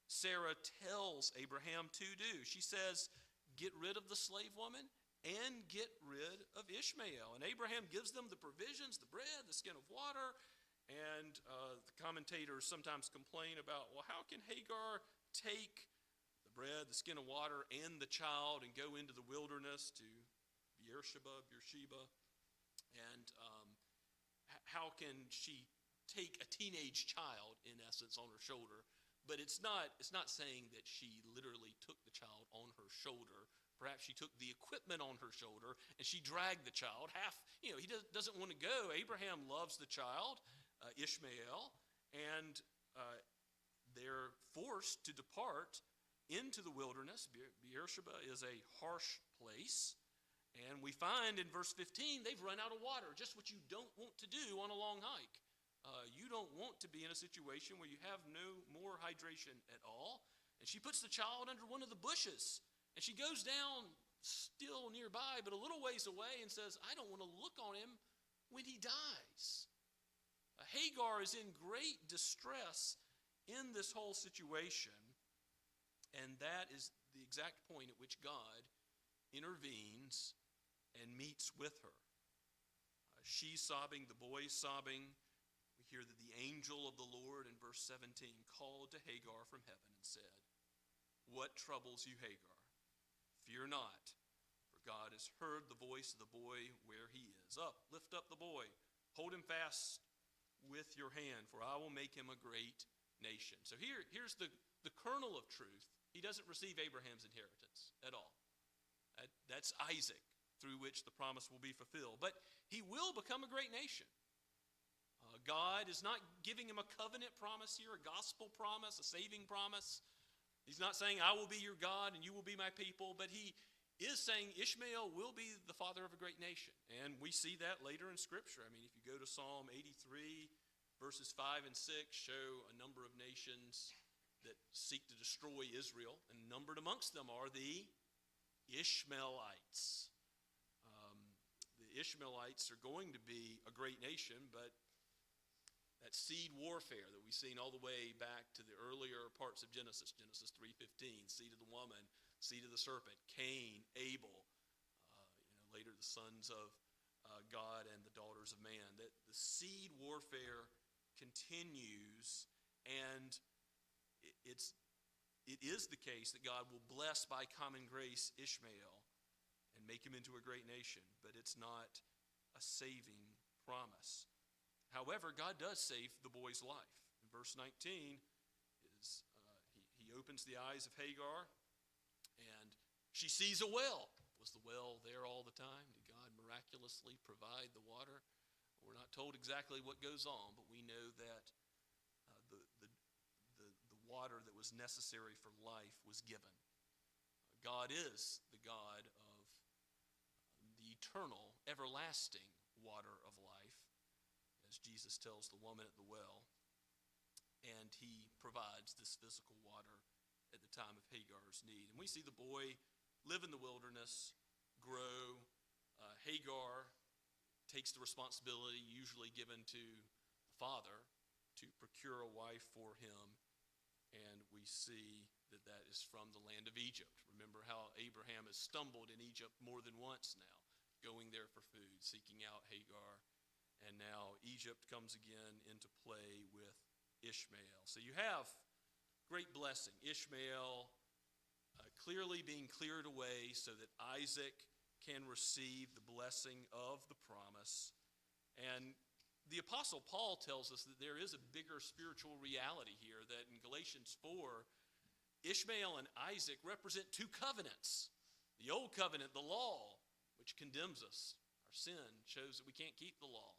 [SPEAKER 4] Sarah tells Abraham to do. She says, get rid of the slave woman and get rid of Ishmael. And Abraham gives them the provisions, the bread, the skin of water, and And the commentators sometimes complain about, well, how can Hagar take the bread, the skin of water, and the child and go into the wilderness to Beersheba, and how can she take a teenage child, in essence, on her shoulder? But it's not saying that she literally took the child on her shoulder. Perhaps she took the equipment on her shoulder and she dragged the child. He doesn't want to go. Abraham loves the child, Ishmael, and they're forced to depart into the wilderness. Beersheba is a harsh place. And we find in verse 15, they've run out of water, just what you don't want to do on a long hike. You don't want to be in a situation where you have no more hydration at all. And she puts the child under one of the bushes. And she goes down still nearby, but a little ways away, and says, I don't want to look on him when he dies. Hagar is in great distress in this whole situation. And that is the exact point at which God intervenes and meets with her. She's sobbing, the boy's sobbing. We hear that the angel of the Lord in verse 17 called to Hagar from heaven and said, What troubles you, Hagar? Fear not, for God has heard the voice of the boy where he is. Up, lift up the boy, hold him fast with your hand, for I will make him a great nation. So here's the kernel of truth. He doesn't receive Abraham's inheritance at all. That's Isaac, through which the promise will be fulfilled. But he will become a great nation. God is not giving him a covenant promise here, a gospel promise, a saving promise. He's not saying, I will be your God and you will be my people. But he is saying Ishmael will be the father of a great nation. And we see that later in Scripture. I mean, if you go to Psalm 83, verses 5 and 6 show a number of nations that seek to destroy Israel. And numbered amongst them are the Ishmaelites. The Ishmaelites are going to be a great nation, but that seed warfare that we've seen all the way back to the earlier parts of Genesis 3:15, seed of the woman, seed of the serpent, Cain, Abel, later the sons of God and the daughters of man. That the seed warfare continues, and it is the case that God will bless by common grace Ishmael and make him into a great nation, but it's not a saving promise. However, God does save the boy's life. In verse 19, he opens the eyes of Hagar, and she sees a well. Was the well there all the time? Did God miraculously provide the water? We're not told exactly what goes on, but we know that the water that was necessary for life was given. God is the God of the eternal, everlasting water of life, as Jesus tells the woman at the well. And he provides this physical water at the time of Hagar's need. And we see the boy live in the wilderness, grow. Hagar takes the responsibility usually given to the father to procure a wife for him. And we see that that is from the land of Egypt. Remember how Abraham has stumbled in Egypt more than once now, going there for food, seeking out Hagar. And now Egypt comes again into play with Ishmael. So you have great blessing. Ishmael clearly being cleared away so that Isaac can receive the blessing of the promise. And the Apostle Paul tells us that there is a bigger spiritual reality here, that in Galatians 4, Ishmael and Isaac represent two covenants. The old covenant, the law, which condemns us. Our sin shows that we can't keep the law.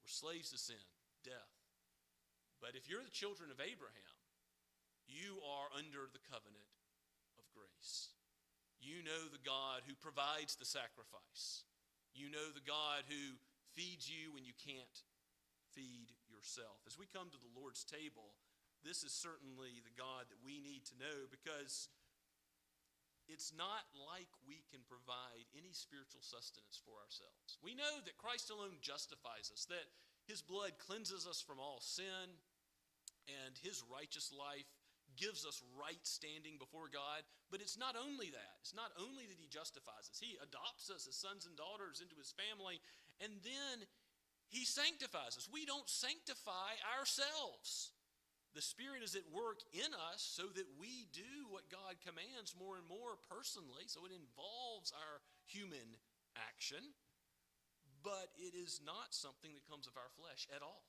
[SPEAKER 4] We're slaves to sin, death. But if you're the children of Abraham, you are under the covenant of grace. You know the God who provides the sacrifice. You know the God who feeds you when you can't feed yourself. As we come to the Lord's table, this is certainly the God that we need to know, because it's not like we can provide any spiritual sustenance for ourselves. We know that Christ alone justifies us, that his blood cleanses us from all sin, and his righteous life gives us right standing before God. But it's not only that. It's not only that he justifies us. He adopts us as sons and daughters into his family, and then He sanctifies us. We don't sanctify ourselves. The Spirit is at work in us so that we do what God commands more and more personally. So it involves our human action, but it is not something that comes of our flesh at all.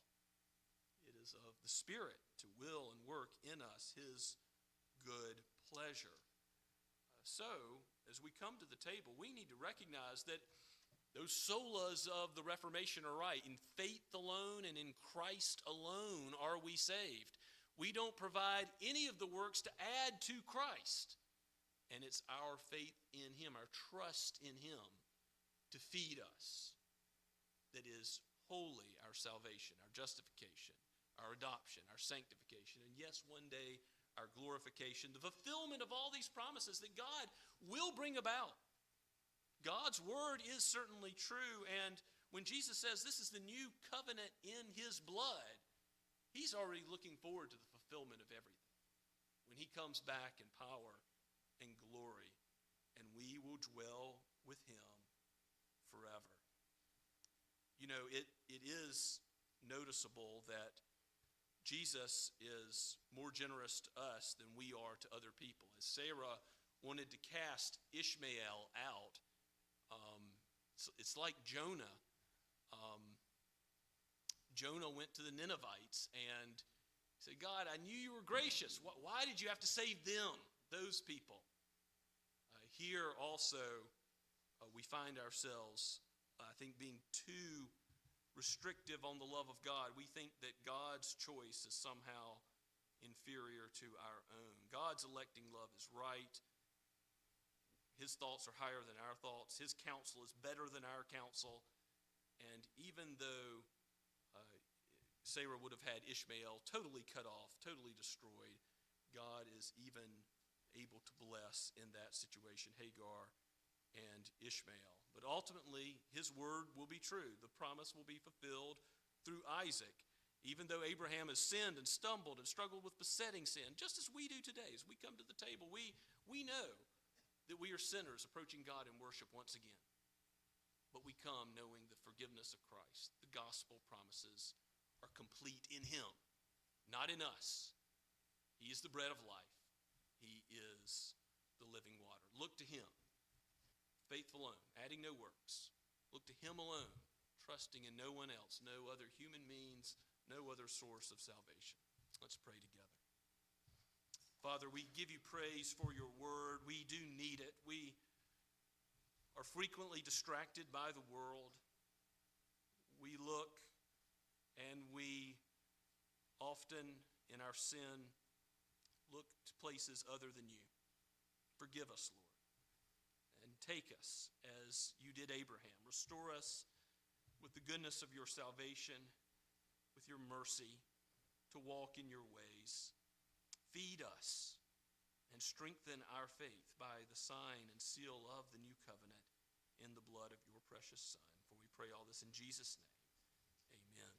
[SPEAKER 4] It is of the Spirit to will and work in us His good pleasure. So, as we come to the table, we need to recognize that those solas of the Reformation are right. In faith alone and in Christ alone are we saved. We don't provide any of the works to add to Christ. And it's our faith in Him, our trust in Him, to feed us that is wholly our salvation, our justification, our adoption, our sanctification, and yes, one day, our glorification, the fulfillment of all these promises that God will bring about. God's word is certainly true, and when Jesus says this is the new covenant in His blood, He's already looking forward to the fulfillment of everything. When He comes back in power and glory, and we will dwell with Him forever. You know, it is noticeable that Jesus is more generous to us than we are to other people. As Sarah wanted to cast Ishmael out, it's like Jonah. Jonah went to the Ninevites and said, God, I knew you were gracious. Why did you have to save them, those people? Here also, we find ourselves, I think, being too restrictive on the love of God. We think that God's choice is somehow inferior to our own. God's electing love is right. His thoughts are higher than our thoughts. His counsel is better than our counsel. And even though Sarah would have had Ishmael totally cut off, totally destroyed, God is even able to bless in that situation Hagar and Ishmael. But ultimately, His word will be true. The promise will be fulfilled through Isaac. Even though Abraham has sinned and stumbled and struggled with besetting sin, just as we do today, as we come to the table, we know that we are sinners approaching God in worship once again. But we come knowing the forgiveness of Christ. The gospel promises are complete in Him, not in us. He is the bread of life. He is the living water. Look to Him, faith alone, adding no works. Look to Him alone, trusting in no one else, no other human means, no other source of salvation. Let's pray together. Father, we give you praise for your word. We do need it. We are frequently distracted by the world. We look and we often, in our sin, look to places other than you. Forgive us, Lord, and take us as you did Abraham. Restore us with the goodness of your salvation, with your mercy, to walk in your ways. Feed us and strengthen our faith by the sign and seal of the new covenant in the blood of your precious Son. For we pray all this in Jesus' name. Amen.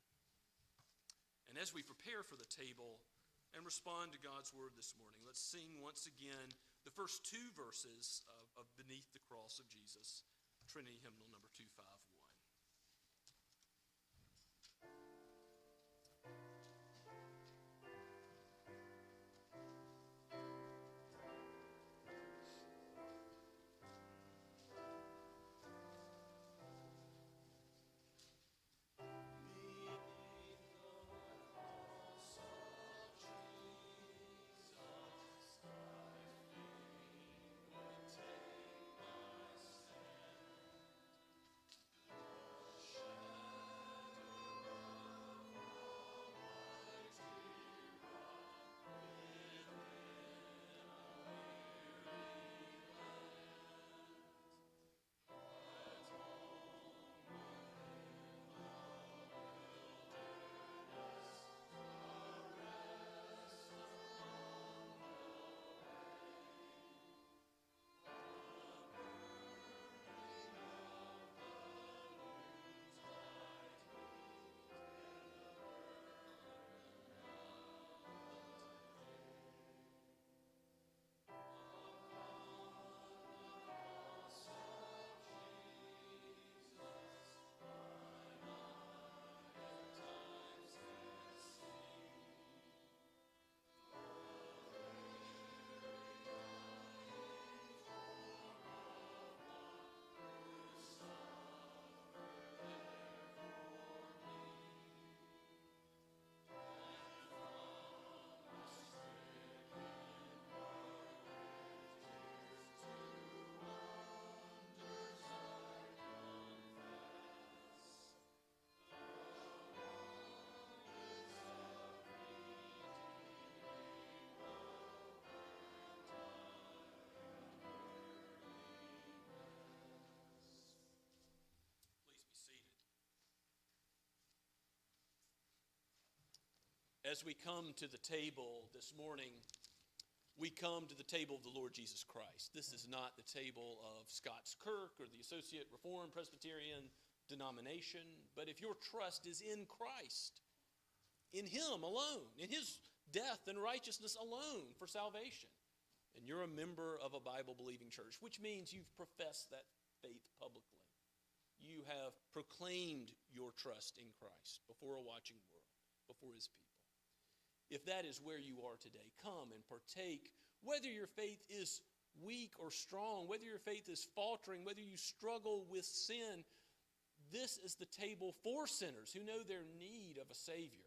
[SPEAKER 4] And as we prepare for the table and respond to God's word this morning, let's sing once again the first two verses of Beneath the Cross of Jesus, Trinity Hymnal number 251. As we come to the table this morning, we come to the table of the Lord Jesus Christ. This is not the table of Scott's Kirk or the Associate Reformed Presbyterian denomination, but if your trust is in Christ, in Him alone, in His death and righteousness alone for salvation, and you're a member of a Bible-believing church, which means you've professed that faith publicly. You have proclaimed your trust in Christ before a watching world, before His people. If that is where you are today, come and partake, whether your faith is weak or strong, whether your faith is faltering, whether you struggle with sin. This is the table for sinners who know their need of a Savior.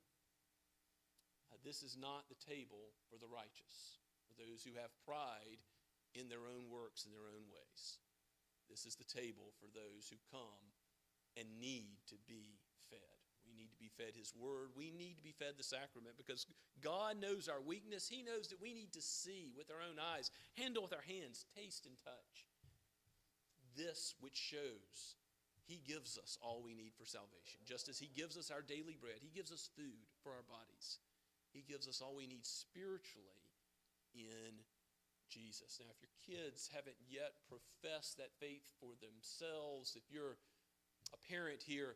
[SPEAKER 4] This is not the table for the righteous, for those who have pride in their own works and their own ways. This is the table for those who come and need to be fed. We need to be fed His Word. We need to be fed the sacrament because God knows our weakness. He knows that we need to see with our own eyes, handle with our hands, taste and touch. This which shows He gives us all we need for salvation. Just as He gives us our daily bread, He gives us food for our bodies. He gives us all we need spiritually in Jesus. Now, if your kids haven't yet professed that faith for themselves, if you're a parent here,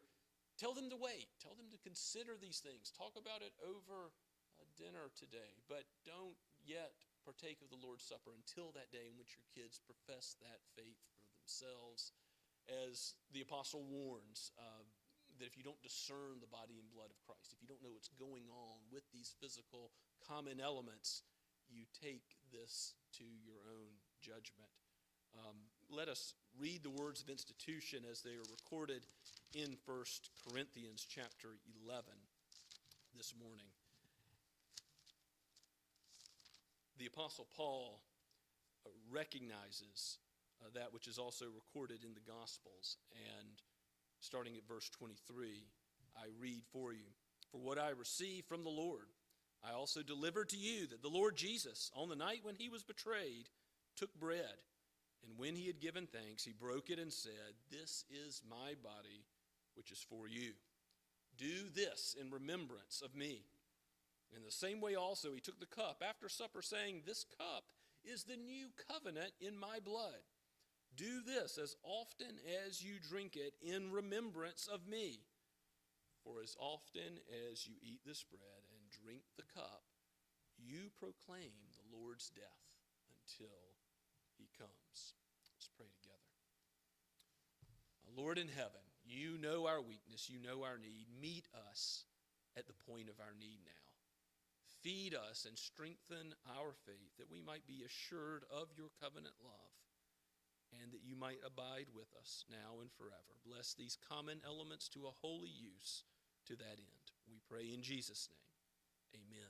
[SPEAKER 4] tell them to wait. Tell them to consider these things. Talk about it over dinner today. But don't yet partake of the Lord's Supper until that day in which your kids profess that faith for themselves. As the apostle warns, that if you don't discern the body and blood of Christ, if you don't know what's going on with these physical common elements, you take this to your own judgment. Let us read the words of institution as they are recorded in 1 Corinthians chapter 11 this morning. The Apostle Paul recognizes that which is also recorded in the Gospels. And starting at verse 23, I read for you. For what I received from the Lord, I also delivered to you that the Lord Jesus, on the night when He was betrayed, took bread. And when He had given thanks, He broke it and said, This is my body, which is for you. Do this in remembrance of me. In the same way also He took the cup after supper, saying, This cup is the new covenant in my blood. Do this as often as you drink it in remembrance of me. For as often as you eat this bread and drink the cup, you proclaim the Lord's death until He comes. Let's pray together. Lord in heaven, you know our weakness, you know our need. Meet us at the point of our need now. Feed us and strengthen our faith that we might be assured of your covenant love, and that you might abide with us now and forever. Bless these common elements to a holy use to that end. We pray in Jesus' name. Amen.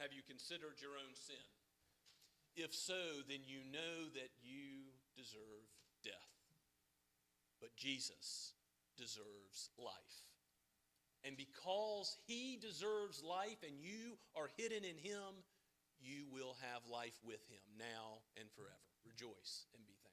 [SPEAKER 4] Have you considered your own sin? If so, then you know that you deserve death. But Jesus deserves life. And because he deserves life and you are hidden in him, you will have life with him now and forever. Rejoice and be thankful.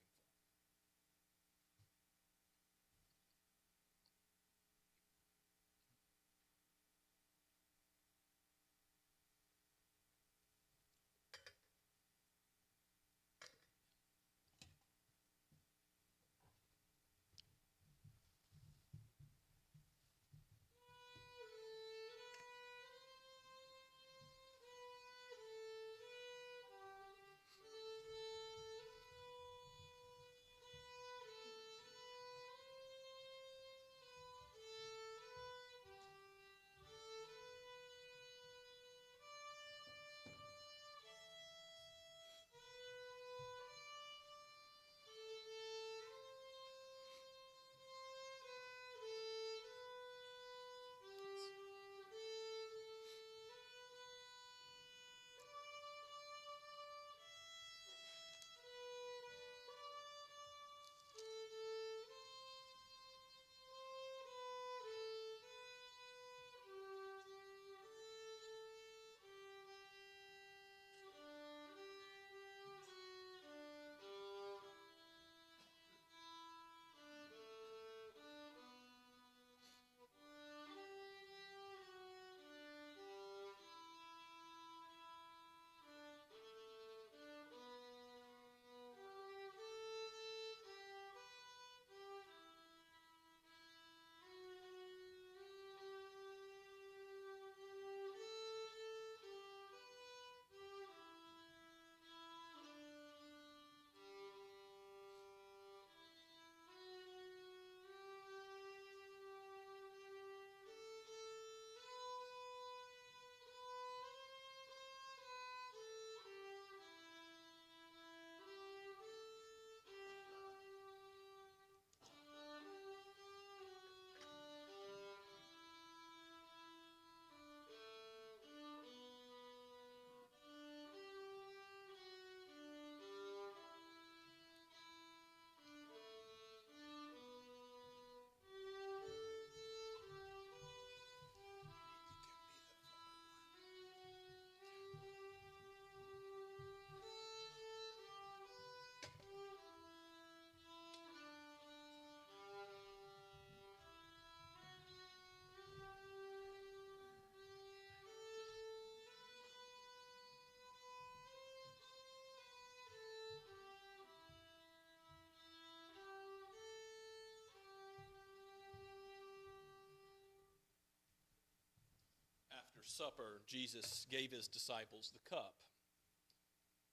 [SPEAKER 4] After supper, Jesus gave his disciples the cup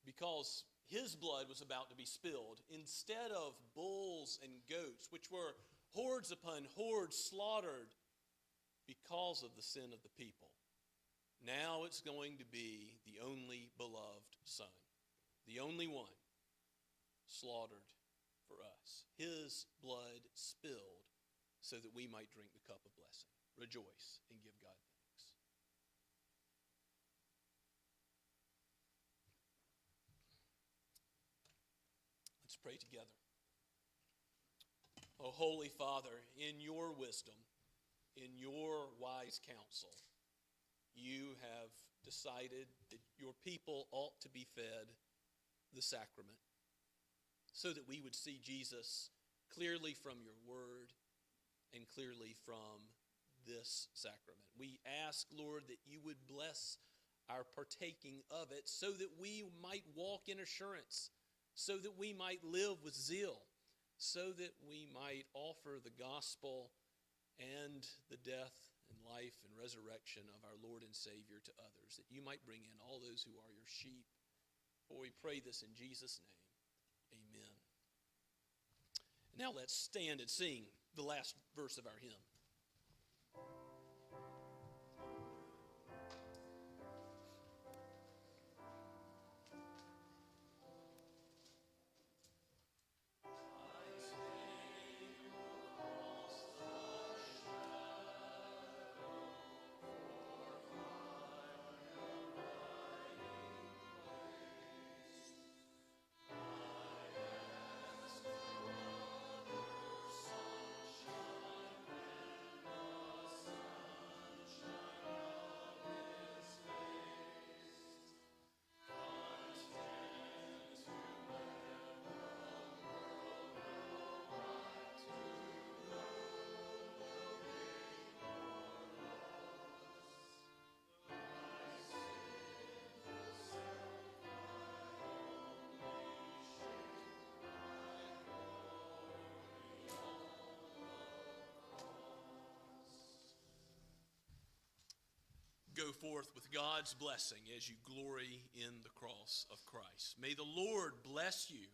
[SPEAKER 4] because his blood was about to be spilled. Instead of bulls and goats, which were hordes upon hordes slaughtered because of the sin of the people, now it's going to be the only beloved Son, the only one slaughtered for us. His blood spilled so that we might drink the cup of blessing. Rejoice and give God thanks. Let's pray together. O Holy Father, in your wisdom, in your wise counsel, you have decided that your people ought to be fed the sacrament so that we would see Jesus clearly from your word and clearly from this sacrament. We ask, Lord, that you would bless our partaking of it so that we might walk in assurance, so that we might live with zeal, so that we might offer the gospel and the death and life and resurrection of our Lord and Savior to others, that you might bring in all those who are your sheep. For we pray this in Jesus' name. Amen. Now let's stand and sing the last verse of our hymn. forth with God's blessing as you glory in the cross of Christ. May the Lord bless you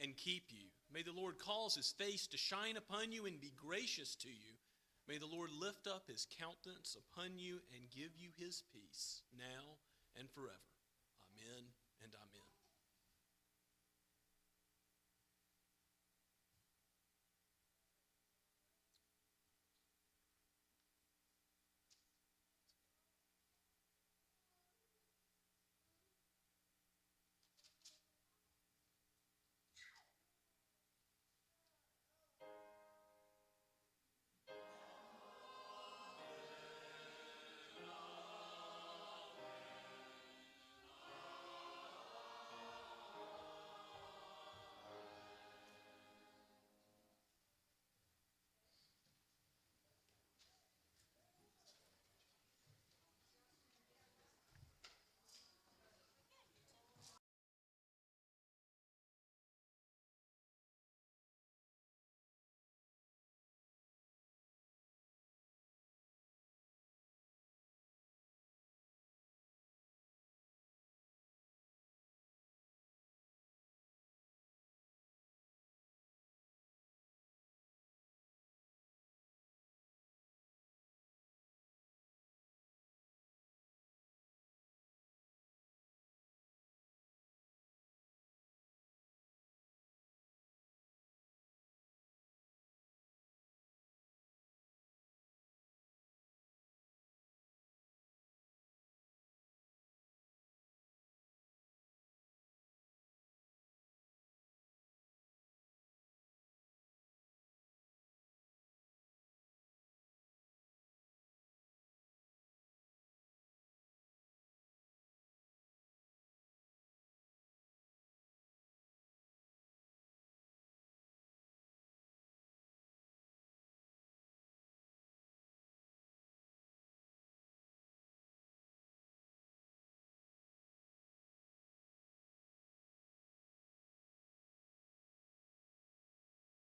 [SPEAKER 4] and keep you. May the Lord cause his face to shine upon you and be gracious to you. May the Lord lift up his countenance upon you and give you his peace now and forever. Amen.